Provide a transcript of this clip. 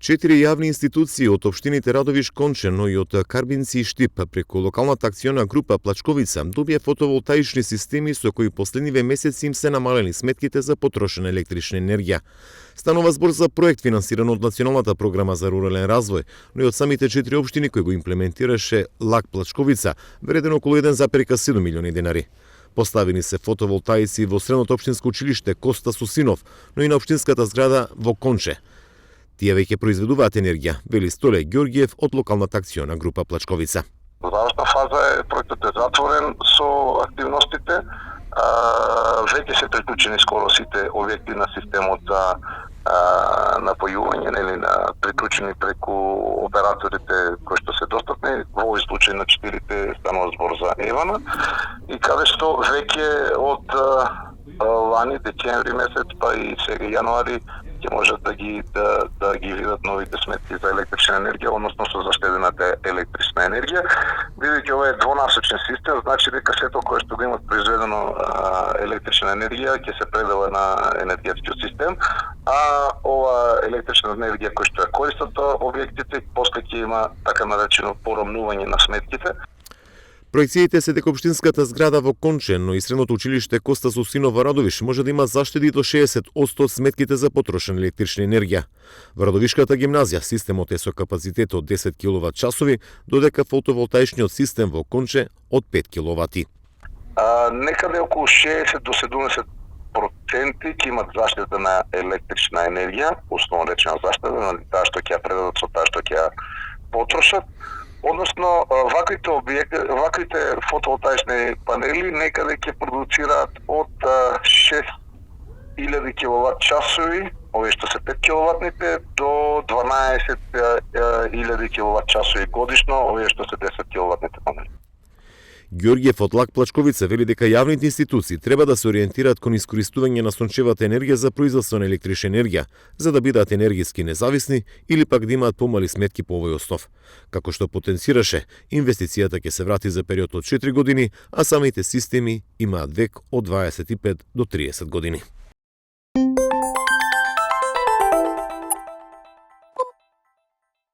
Четири јавни институции од општините Радовиш, Конче, но и од Карбинци и Штип преку локалната акциона група Плачковица добија фотоволтаични системи со кои последниве месеци им се намалени сметките за потрошена електрична енергија. Станува збор за проект финансиран од Националната програма за рурален развој, но и од самите четири општини кои го имплементираше ЛАК Плачковица, вреден околу 1,7 милиони денари. Поставени се фотоволтаици во средното општинско училиште Коста Сусинов, но и на општинската зграда во Конче. Тие веќе произведуваат енергија, вели Столе Ѓоргиев од локалната акциона група Плачковица. Завршна фаза проектот е затворен со активностите. Веќе се приклучени скоро сите објекти на системот за напојување, нели, приклучени преку операторите кои што се достапни. Во овој случај на 4 станува збор за Евана и каде што веќе од лани декември месец па и сега јануари ќе можат да ги видат новите сметки за електрична енергија, односно со заштедената електрична енергија. Бидејќи ова е двонасочен систем, значи дека сето кое што го имат произведено електрична енергија ќе се предава на енергетскиот систем, а ова електрична енергија која што ја користат објектите, после ќе има така наречено порамнување на сметките. Проекциите се дека општинската зграда во Конче, но и средното училиште Коста Сусинов во Радовиш може да има заштеди до 60% од сметките за потрошена електрична енергија. Во Радовишката гимназија системот е со капацитет од 10 киловат часови, додека фотоволтаичниот систем во Конче од 5 киловати. Некаде околу 60 до 70% ќе имат заштеда на електрична енергија, условно речено заштеда на таа што ќе ја предадат со таа што ќе ја потрошат. Односно, ваквите фотоволтаични панели некаде ќе продуцираат од 6000 киловат часови, овие што се 5 киловатните, до 12000 киловат часови годишно, овие што се 10 киловатните панели. Ѓоргиев од ЛАК Плачковица вели дека јавните институции треба да се ориентираат кон искористување на сончевата енергија за производство на електрична енергија, за да бидат енергиски независни или пак да имаат помали сметки по овој основ. Како што потенцираше, инвестицијата ќе се врати за период од 4 години, а самите системи имаат век од 25 до 30 години.